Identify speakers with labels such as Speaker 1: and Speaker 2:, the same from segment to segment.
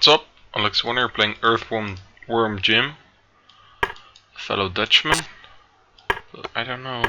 Speaker 1: What's up? Alexy1 here playing EarthwormJim, a fellow Dutchman. But I don't know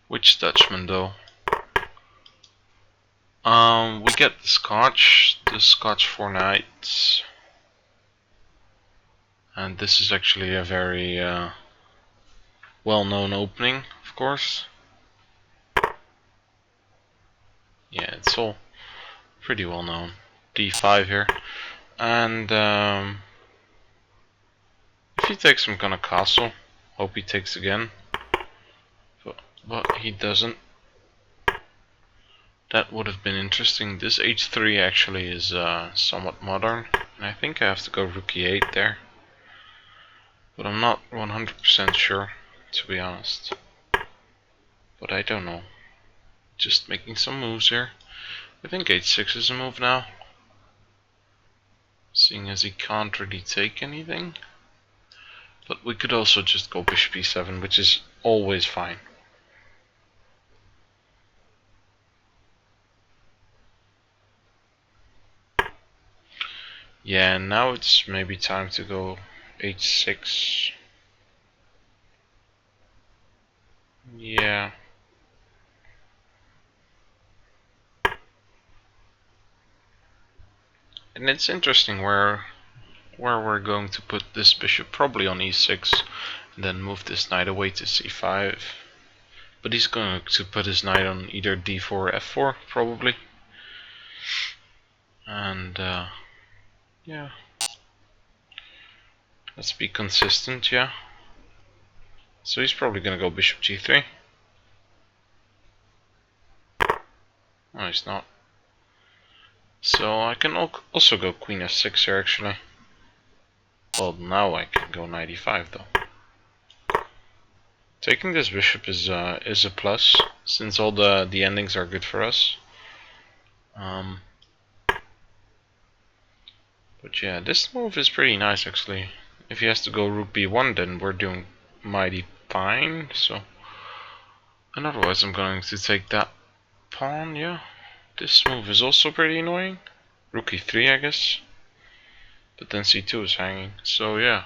Speaker 1: which Dutchman though. We get the Scotch 4 nights. And this is actually a very well-known opening, of course. Yeah, it's all pretty well known. D5 here. And if he takes, I'm gonna castle. Hope he takes again. But he doesn't. That would have been interesting. This h3 actually is somewhat modern. And I think I have to go rook e8 there. But I'm not 100% sure, to be honest. But I don't know. Just making some moves here. I think h6 is a move now. Seeing as he can't really take anything. But we could also just go bishop e7, which is always fine. Yeah, now it's maybe time to go h6. Yeah. And it's interesting where we're going to put this bishop, probably on e6, and then move this knight away to c5. But he's going to put his knight on either d4 or f4, probably. And yeah, let's be consistent, yeah. So he's probably going to go bishop g3. No, he's not. So I can also go queen f6 here, actually. Well, now I can go knight e5 though. Taking this bishop is a plus, since all the endings are good for us. But yeah, this move is pretty nice actually. If he has to go rook b1, then we're doing mighty fine. So, and otherwise I'm going to take that pawn. Yeah, this move is also pretty annoying. Rook e3, I guess. But then c2 is hanging. So yeah.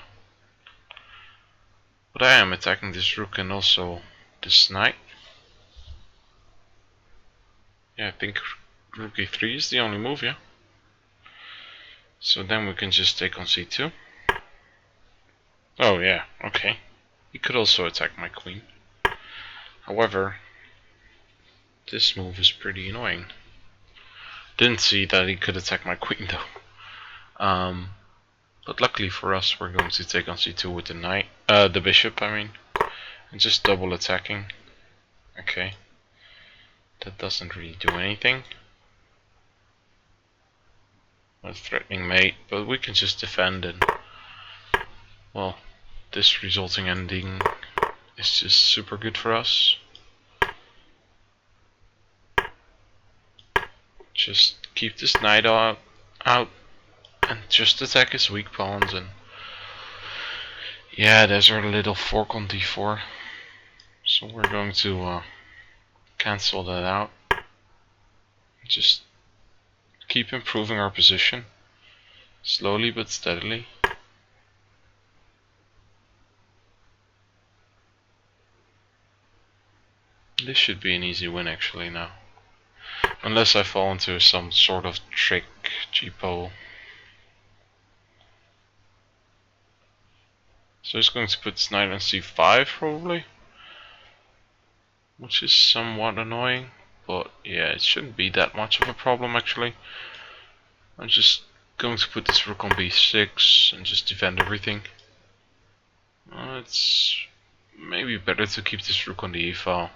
Speaker 1: But I am attacking this rook and also this knight. Yeah, I think rook e3 is the only move, yeah. So then we can just take on c2. Oh yeah, okay. He could also attack my queen. However, this move is pretty annoying. Didn't see that he could attack my queen though. But luckily for us, we're going to take on c2 with the knight, the bishop, I mean, and just double attacking. Okay, that doesn't really do anything. A threatening mate, but we can just defend and, well, this resulting ending is just super good for us. Just keep this knight out and just attack his weak pawns, and yeah, there's our little fork on d4. So we're going to cancel that out. Just keep improving our position, slowly but steadily. This should be an easy win actually now. Unless I fall into some sort of trick cheapo. So he's going to put his knight on c5 probably. Which is somewhat annoying. But yeah, it shouldn't be that much of a problem actually. I'm just going to put this rook on b6 and just defend everything. It's maybe better to keep this rook on the e file.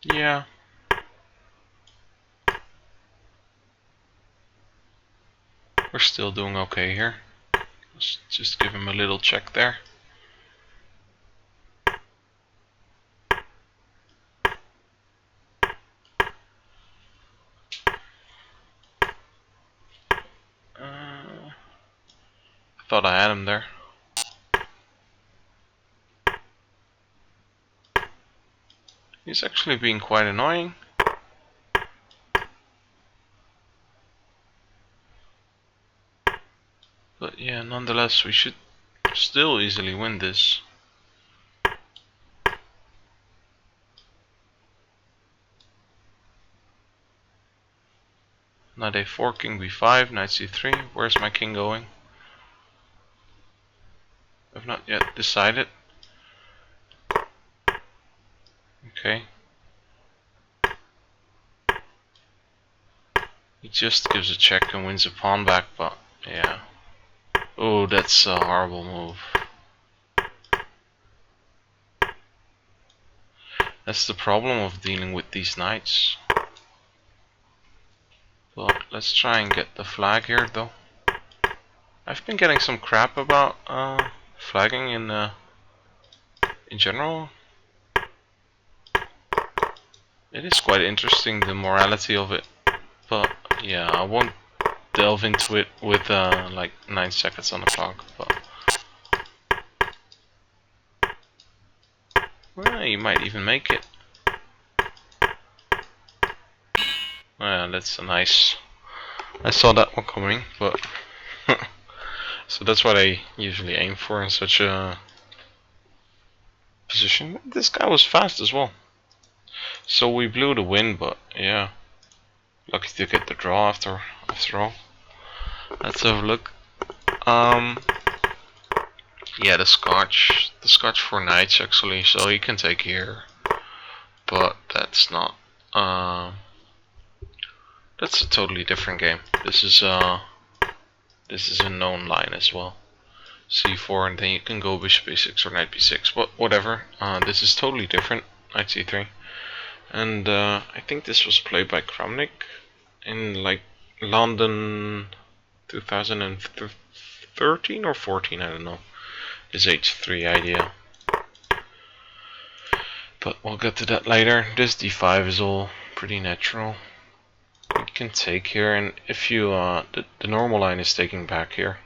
Speaker 1: Yeah. We're still doing okay here. Let's just give him a little check there. Thought I had him there. He's actually being quite annoying. But yeah, nonetheless, we should still easily win this. Knight a4, king b5, knight c3. Where's my king going? I've not yet decided. Okay. He just gives a check and wins a pawn back, but yeah. Oh, that's a horrible move. That's the problem of dealing with these knights. But let's try and get the flag here though. I've been getting some crap about flagging in general. It is quite interesting, the morality of it. But yeah, I won't delve into it with like 9 seconds on the clock. But well, you might even make it. Well, that's a nice. I saw that one coming, but so that's what I usually aim for in such a position. This guy was fast as well. So we blew the win, but yeah, lucky to get the draw after all. Let's have a look. Yeah, the Scotch for knights actually, so he can take here, but that's not. That's a totally different game. This is a known line as well. c4, and then you can go bishop a6 or knight b6. But whatever. This is totally different. Knight c3, and I think this was played by Kramnik in like London 2013 or 14. I don't know. This h3 idea. But we'll get to that later. This d5 is all pretty natural. We can take here, and if you the normal line is taking back here,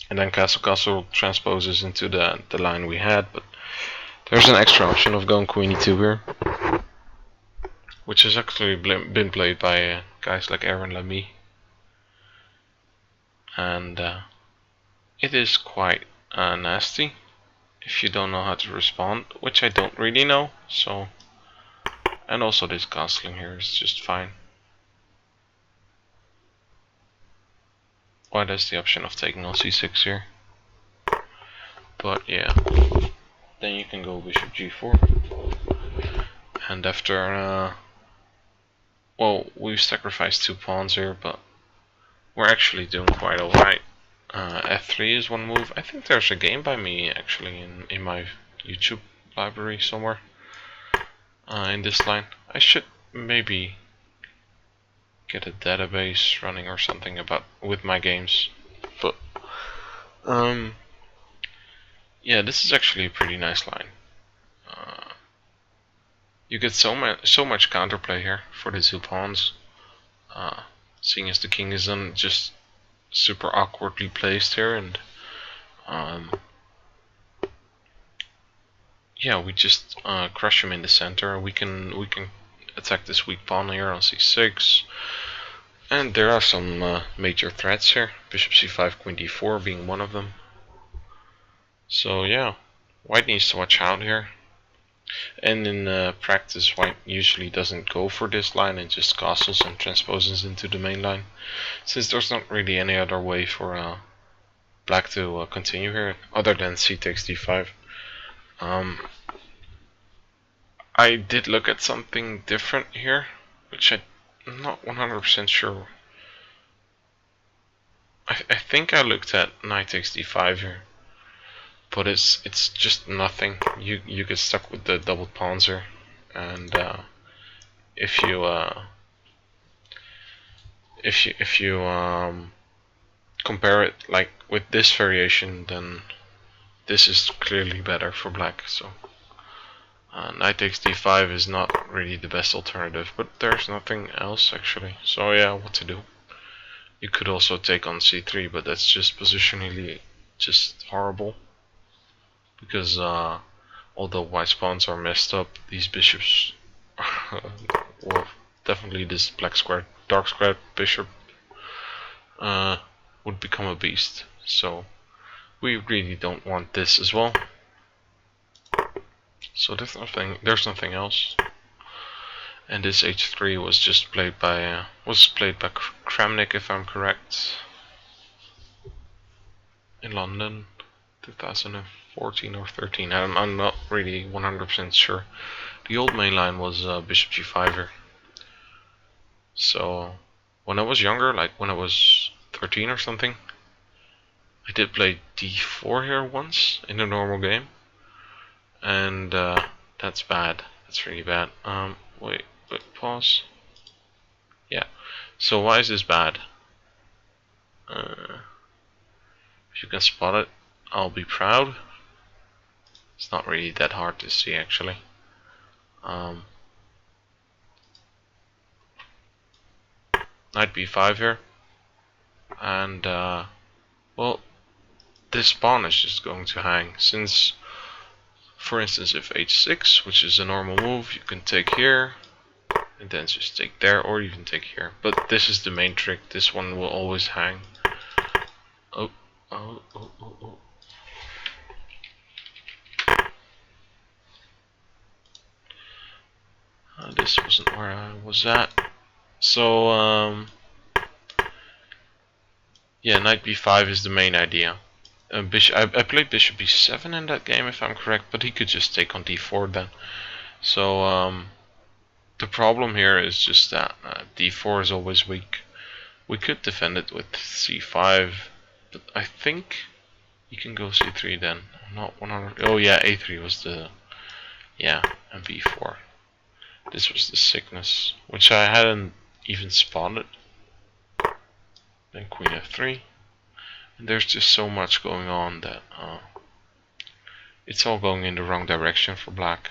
Speaker 1: and then castle transposes into the line we had, but there's an extra option of going queen e2 here, which has actually been played by guys like Aaron Lamy, and it is quite nasty if you don't know how to respond, which I don't really know. So, and also this castling here is just fine. Why there's the option of taking on c6 here, but yeah, then you can go bishop g4, and after well, we've sacrificed 2 pawns here, but we're actually doing quite alright. f3 is one move. I think there's a game by me actually in my YouTube library somewhere in this line. I should maybe get a database running or something about with my games. But yeah, this is actually a pretty nice line. You get so much counterplay here for the 2 pawns. Seeing as the king is on just super awkwardly placed here, and yeah, we just crush him in the center. We can attack this weak pawn here on c6, and there are some major threats here. Bishop c5, queen d4 being one of them. So yeah, white needs to watch out here. And in practice, white usually doesn't go for this line and just castles and transposes into the main line, since there's not really any other way for black to continue here other than c takes d5. I did look at something different here, which I'm not 100% sure. I think I looked at knight takes d5 here, but it's just nothing. You get stuck with the double pawns here, and if you compare it like with this variation, then this is clearly better for black. So knight takes d5 is not really the best alternative, but there's nothing else actually. So yeah, what to do? You could also take on c3, but that's just positionally just horrible, because Although white pawns are messed up, these bishops, well, definitely this black square, dark square bishop would become a beast. So we really don't want this as well. So there's nothing else. And this h3 was just played by Kramnik, if I'm correct, in London, 2014 or 13. I'm not really 100% sure. The old main line was bishop g5 here. So when I was younger, like when I was 13 or something, I did play d4 here once in a normal game, and that's bad. That's really bad. Wait, pause. Yeah. So why is this bad? If you can spot it, I'll be proud. It's not really that hard to see, actually. Knight b5 here, and well, this pawn is just going to hang. Since, for instance, if h6, which is a normal move, you can take here, and then just take there, or even take here. But this is the main trick. This one will always hang. Oh. This wasn't where I was at. So, yeah, knight b5 is the main idea. I played bishop b7 in that game, if I'm correct, but he could just take on d4 then. So, the problem here is just that d4 is always weak. We could defend it with c5, but I think you can go c3 then. I'm not 100. Oh yeah, a3 was the, yeah, and b4. This was the sickness, which I hadn't even spotted. Then queen f3, and there's just so much going on that it's all going in the wrong direction for black.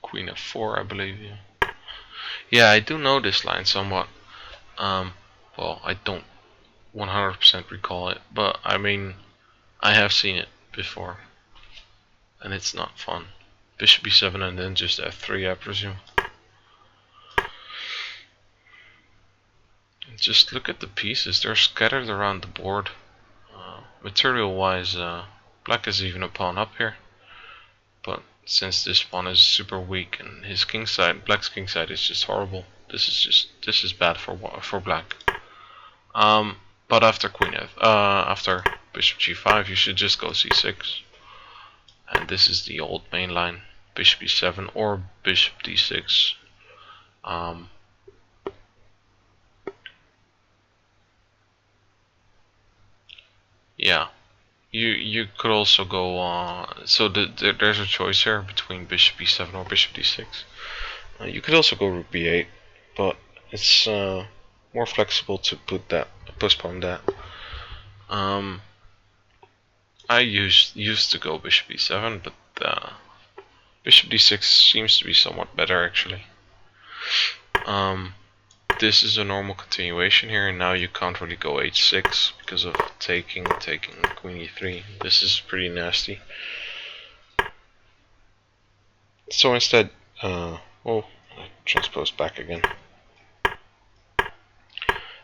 Speaker 1: Queen f4, I believe. Yeah, I do know this line somewhat. Well, I don't 100% recall it, but I mean, I have seen it before, and it's not fun. Bishop b7 and then just f3, I presume. Just look at the pieces, they're scattered around the board. Material wise, black is even a pawn up here, but since this pawn is super weak and his kingside, black's kingside is just horrible, this is bad for black. But after after bishop g5, you should just go c6, and this is the old main line, bishop e7 or bishop d6. Yeah, you could also go. So there's a choice here between bishop e7 or bishop d6. You could also go rook b8, but it's more flexible to postpone that. I used to go bishop e7, but bishop d6 seems to be somewhat better actually. This is a normal continuation here, and now you can't really go h6 because of taking queen e3. This is pretty nasty. So instead, well, I transpose back again.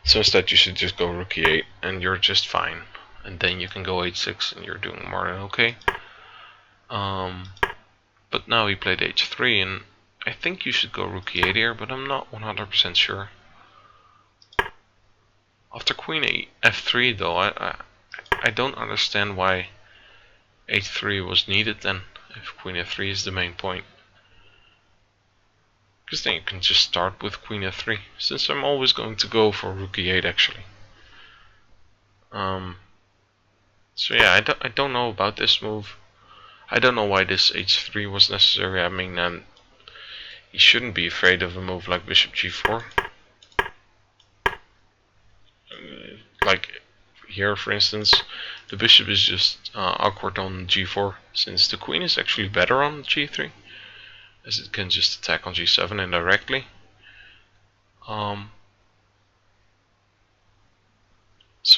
Speaker 1: So instead you should just go rook e8 and you're just fine. And then you can go h6 and you're doing more than okay. But now he played h3, and I think you should go rook e8 here, but I'm not 100% sure. After queen f3 though, I don't understand why h3 was needed then, if queen f3 is the main point. Because then you can just start with queen f3, since I'm always going to go for rook e8 actually. So yeah, I don't know about this move. I don't know why this h3 was necessary. I mean, you shouldn't be afraid of a move like bishop g4. Like here, for instance, the bishop is just awkward on g4, since the queen is actually better on g3, as it can just attack on g7 indirectly. So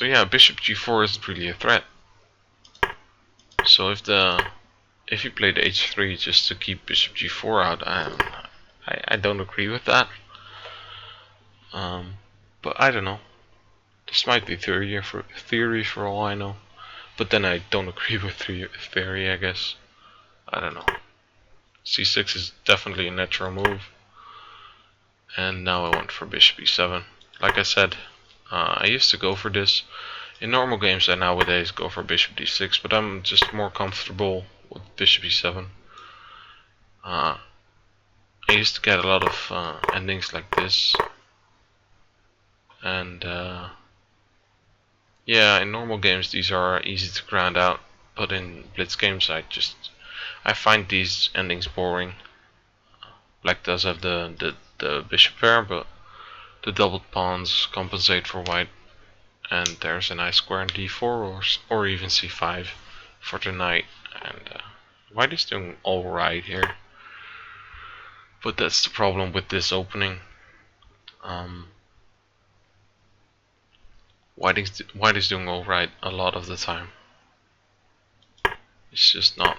Speaker 1: yeah, bishop g4 isn't really a threat. So if you played h3 just to keep bishop g4 out, I don't agree with that. But I don't know. This might be theory for all I know. But then I don't agree with theory, I guess. I don't know. c6 is definitely a natural move. And now I went for bishop e7. Like I said, I used to go for this. In normal games I nowadays go for bishop d6, but I'm just more comfortable with bishop e7. I used to get a lot of endings like this. And yeah, in normal games these are easy to grind out, but in blitz games I find these endings boring. Black does have the bishop pair, but the doubled pawns compensate for white, and there's a nice square in d4 or even c5 for the knight. And white is doing alright here, but that's the problem with this opening. White is doing alright a lot of the time. It's just not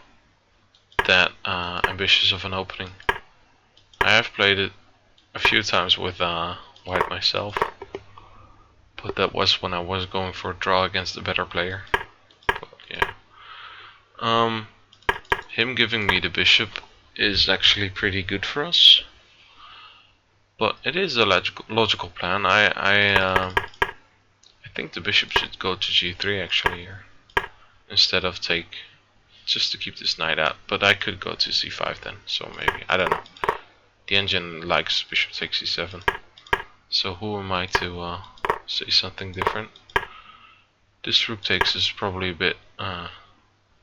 Speaker 1: that ambitious of an opening. I have played it a few times with white myself, but that was when I was going for a draw against a better player. But yeah, him giving me the bishop is actually pretty good for us, but it is a logical plan. I think the bishop should go to g3 actually here instead of take, just to keep this knight out. But I could go to c5 then, so maybe, I don't know. The engine likes bishop takes c7, so who am I to say something different? This rook takes is probably a bit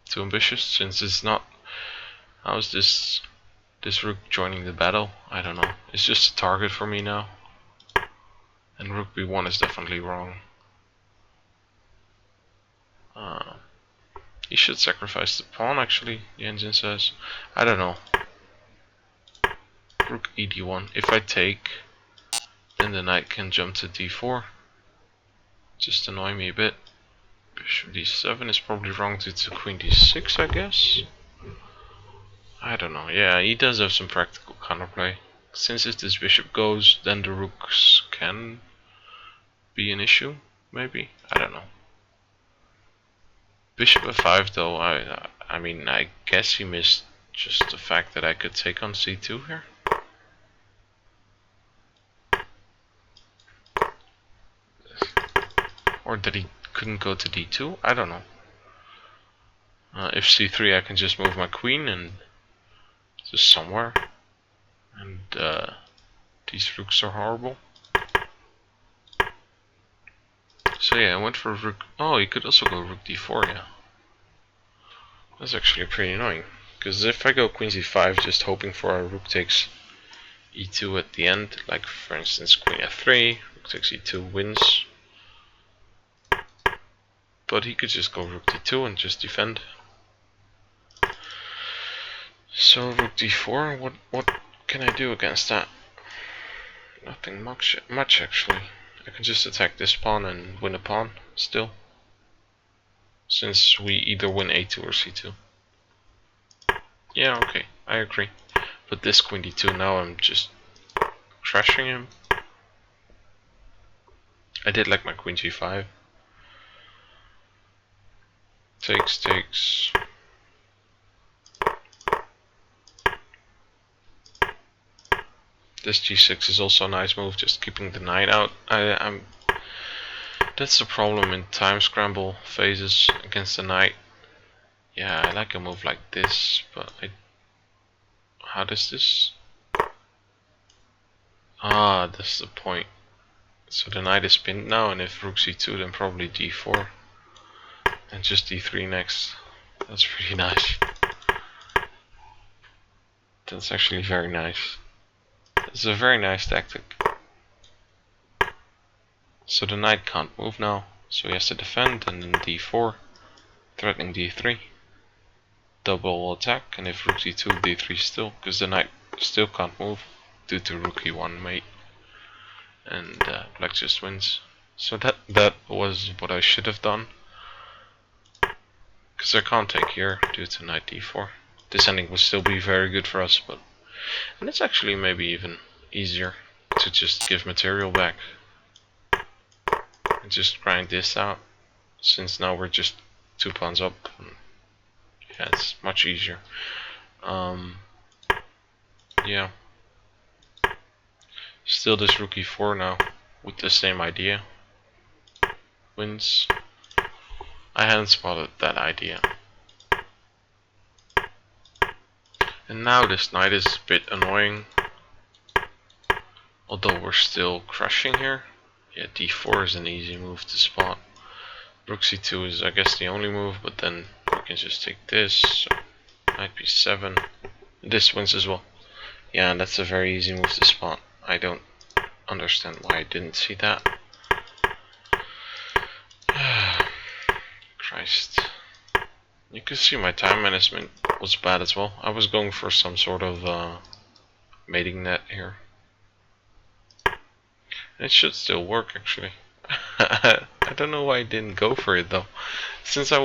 Speaker 1: too ambitious, since it's not. How is this rook joining the battle? I don't know. It's just a target for me now, and rook b1 is definitely wrong. He should sacrifice the pawn actually, the engine says. I don't know. Rook ed1. If I take, then the knight can jump to d4. Just annoy me a bit. Bishop d7 is probably wrong due to queen d6, I guess. I don't know. Yeah, he does have some practical counterplay. Since if this bishop goes, then the rooks can be an issue, maybe. I don't know. Bishop f5 though, I mean, I guess he missed just the fact that I could take on c2 here. Or that he couldn't go to d2, I don't know. If c3 I can just move my queen and just somewhere. And these rooks are horrible. So yeah, I went for rook. Oh, he could also go rook d4, yeah. That's actually pretty annoying. Because if I go queen c5 just hoping for a rook takes e2 at the end, like for instance queen f3, rook takes e2 wins. But he could just go rook d2 and just defend. So rook d4, what can I do against that? Nothing much actually. I can just attack this pawn and win a pawn still, since we either win a2 or c2. Yeah, okay, I agree. But this queen d2, now I'm just trashing him. I did like my queen g5. Takes. This g6 is also a nice move, just keeping the knight out. That's the problem in time scramble phases against the knight. Yeah, I like a move like this, but how does this? Ah, that's the point. So the knight is pinned now, and if rook c2, then probably d4. And just d3 next. That's pretty nice. That's actually very nice. It's a very nice tactic. So the knight can't move now, so he has to defend, and then d4, threatening d3. Double attack, and if rook c2, d3 still, because the knight still can't move due to rook e1 mate. And black just wins. So that was what I should have done. because I can't take here due to knight d4. This ending would still be very good for us, but and it's actually maybe even easier to just give material back and just grind this out, since now we're just 2 pawns up. Yeah, it's much easier. Yeah. Still this rook e4 now with the same idea. Wins. I hadn't spotted that idea. And now this knight is a bit annoying. Although we're still crushing here. Yeah, d4 is an easy move to spot. Rook c2 is I guess the only move, but then we can just take this. So knight b7. This wins as well. Yeah, and that's a very easy move to spot. I don't understand why I didn't see that. Christ. You can see my time management was bad as well. I was going for some sort of mating net here. It should still work actually. I don't know why I didn't go for it though. Since I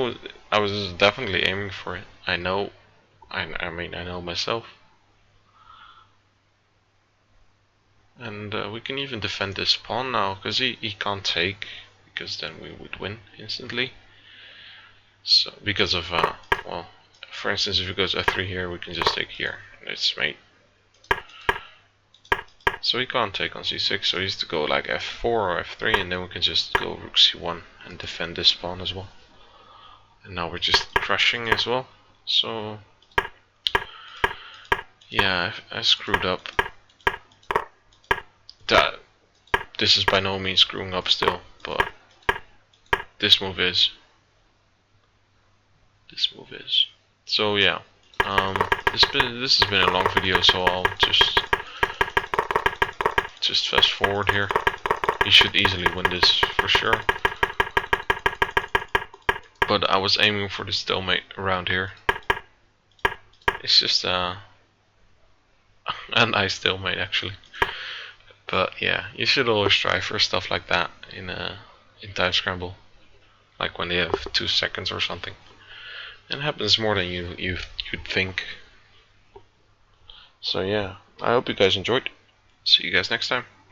Speaker 1: was definitely aiming for it. I know myself. And we can even defend this pawn now, because he can't take, because then we would win instantly. So because of well, for instance, if he goes f3 here, we can just take here. It's mate. So he can't take on c6, so he has to go like f4 or f3, and then we can just go rook c1 and defend this pawn as well. And now we're just crushing as well. So yeah, I screwed up. This is by no means screwing up still, but this move is. So yeah, this has been a long video, so I'll just fast forward here. You should easily win this for sure. But I was aiming for the stalemate around here. It's just a nice stalemate actually. But yeah, you should always try for stuff like that in time scramble, like when they have 2 seconds or something. It happens more than you'd think. So yeah, I hope you guys enjoyed. See you guys next time.